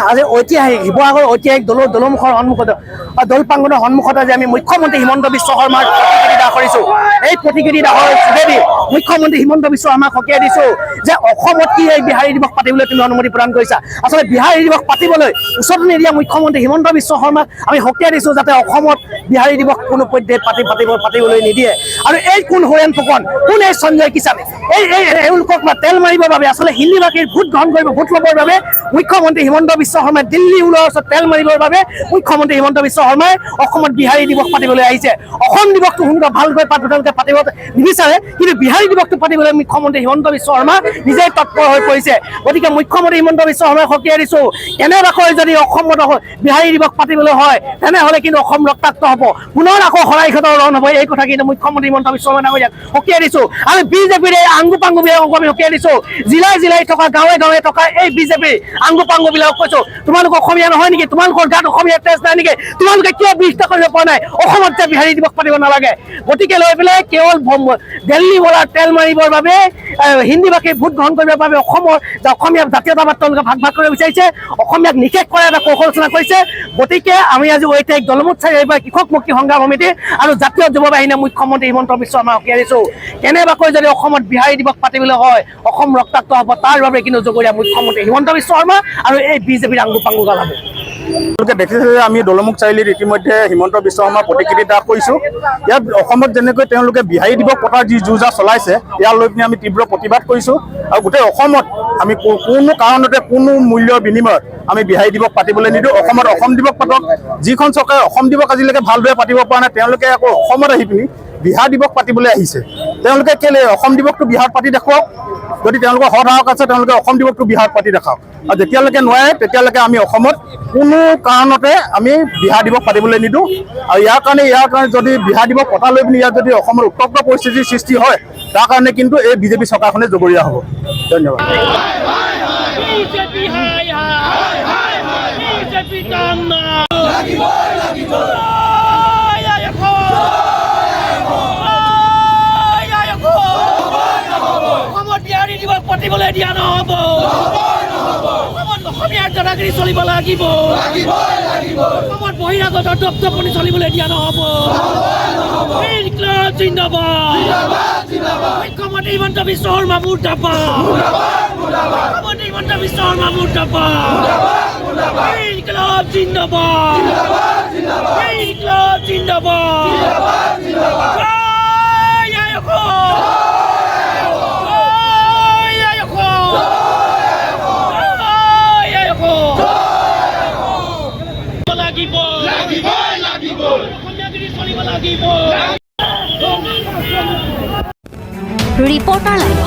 আজি ঐতিহাসিক শিৱসাগৰ ঐতিহাসিক দলমুখৰ সন্মুখত দৌল প্ৰাংগণৰ সন্মুখত আজি আমি মুখ্যমন্ত্ৰী হিমন্ত বিশ্ব শৰ্মাৰ প্ৰতিকৃতি দাহ কৰিছোঁ। এই প্ৰতিকৃতি দাহৰ যোগেদি মুখ্যমন্ত্ৰী হিমন্ত বিশ্ব শৰ্মাক সকীয়াই দিছোঁ যে অসমত কি এই বিহাৰী দিৱস পাতিবলৈ তুমি অনুমতি প্ৰদান কৰিছা। আচলতে বিহাৰী দিৱস পাতিবলৈ উচতনি নিদিয়া মুখ্যমন্ত্ৰী হিমন্ত বিশ্ব শৰ্মাক আমি সকীয়াই দিছোঁ যাতে অসমত বিহাৰী দিৱস কোনো পধ্যে পাতিবলৈ নিদিয়ে। আৰু এই কোন হৰেণ ফুকন, কোন এই সঞ্জয় কিষাণ, এওঁলোকক তেল মাৰিবৰ বাবে আচলতে হিন্দী ভাষীৰ ভোট গ্ৰহণ কৰিব, ভোট ল'বৰ বাবে মুখ্যমন্ত্ৰী হিমন্ত বিশ্ব শৰ্মাই দিল্লী ওলোৱাৰ ওচৰত তেল মাৰিবৰ বাবে মুখ্যমন্ত্ৰী হিমন্ত বিশ্ব শৰ্মাই অসমত বিহাৰী দিৱস পাতিবলৈ আহিছে। অসম দিৱসটো সোনকালে ভালকৈ তেওঁলোকে পাতিব নিবিচাৰে, কিন্তু বিহাৰী দিৱসটো পাতিবলৈ মুখ্যমন্ত্ৰী হিমন্ত বিশ্ব শৰ্মা নিজেই তৎপৰ হৈ পৰিছে। গতিকে মুখ্যমন্ত্ৰী হিমন্ত বিশ্ব শৰ্মাই সকীয়াই দিছোঁ কেনেবাকৈ যদি অসমত বিহাৰী দিৱস পাতিবলৈ হয় তেনেহ'লে কিন্তু অসম ৰক্তাক্ত হ'ব, পুনৰ আকৌ শৰাইঘাটৰ ৰণ হ'ব। এই কথা কিন্তু মুখ্যমন্ত্ৰী হিমন্ত বিশ্ব শৰ্মাই সকীয়াই দিছোঁ। আৰু বিজেপিৰ এই আংগু পাংগুবিলাকক আমি সকীয়াই দিছোঁ। জিলাই জিলাই থকা গাঁৱে গাঁৱে থকা এই বিজেপিৰ আংগু পাংগুবিলাকক কৈছোঁ, তোমালোক অসমীয়া নহয় নেকি? তোমালোকৰ গাত অসমীয়া তেজ নাই নেকি? তোমালোকে কিয় বিৰোধিতা কৰিব পৰা নাই? অসমত যে বিহাৰী দিৱস পাতিব নালাগে। গতিকে লৈ পেলাই কেৱল দিল্লী বোলাৰ তেল মাৰিবৰ বাবে, হিন্দী ভাষীৰ ভোট গ্ৰহণ কৰিবৰ বাবে অসমীয়া জাতীয়তাবাদ তেওঁলোকে ভাগ কৰিব বিচাৰিছে, অসমীয়াক নিষেধ কৰাৰ এটা কৌশল ৰচনা কৰিছে। গতিকে আমি আজি ঐতিহাসিক দলমুখ চাৰিআলিৰ কৃষক মুক্তি সংগ্ৰাম সমিতি আৰু জাতীয় যুৱ বাহিনীয়ে মুখ্যমন্ত্ৰী হিমন্ত বিশ্ব শৰ্মাক সকীয়াই দিছোঁ। কেনেবাকৈ যদি অসমত বিহাৰী দিৱস পাতিবলৈ হয় অসম ৰক্তাক্ত হ'ব, তাৰ বাবে কিন্তু জগৰীয়া মুখ্যমন্ত্ৰী হিমন্ত বিশ্ব শৰ্মা আৰু এই বিজেপিৰ আংগু পাংগু গালাব। তেওঁলোকে দেখিছে যে আমি দলমুখ চাৰিআলিত ইতিমধ্যে হিমন্ত বিশ্ব শৰ্মাৰ প্ৰতিকৃতি দাহ কৰিছোঁ। ইয়াত অসমত যেনেকৈ তেওঁলোকে বিহাৰী দিৱস পতাৰ যি যো জা চলাইছে ইয়াক লৈ পিনে আমি তীব্ৰ প্ৰতিবাদ কৰিছোঁ। আৰু গোটেই অসমত আমি কোনো কাৰণতে কোনো মূল্যৰ বিনিময়ত আমি বিহাৰী দিৱস পাতিবলৈ নিদিওঁ। অসমত অসম দিৱস পাতক। যিখন চৰকাৰে অসম দিৱস আজিলৈকে ভালদৰে পাতিব পৰা নাই তেওঁলোকে আকৌ অসমত আহি পিনি বিহাৰ দিৱস পাতিবলৈ আহিছে। তেওঁলোকে কেলে অসম দিৱসটো বিহাৰত পাতি দেখুৱাওক। যদি তেওঁলোকৰ সদায়ক আছে তেওঁলোকে অসম দিৱসটো বিহাৰত পাতি দেখাওক। আৰু যেতিয়ালৈকে নোৱাৰে তেতিয়ালৈকে আমি অসমত কোনো কাৰণতে আমি বিহাৰ দিৱস পাতিবলৈ নিদিওঁ। আৰু ইয়াৰ কাৰণে যদি বিহাৰ দিৱস পতা লৈ পিনি ইয়াত যদি অসমৰ উত্তপ্ত পৰিস্থিতিৰ সৃষ্টি হয় তাৰ কাৰণে কিন্তু এই বিজেপি চৰকাৰখনে জগৰীয়া হ'ব। ধন্যবাদ। পাতিবলৈ দিয়া নহ'ব। অসমীয়াৰ দাদাগিৰি চলিব লাগিব। অসমত বহিৰাগত দপ্তপনি চলিবলৈ দিয়া নহ'ব। মুখ্যমন্ত্ৰী হিমন্ত বিশ্ব শৰ্মা মুৰ্দাবাদ। মুখ্যমন্ত্ৰী হিমন্ত বিশ্ব শৰ্মা মুৰ্দাবাদ। ইনকলাব জিন্দাবাদ। ইনকলাব জিন্দাবাদ। Reporter live.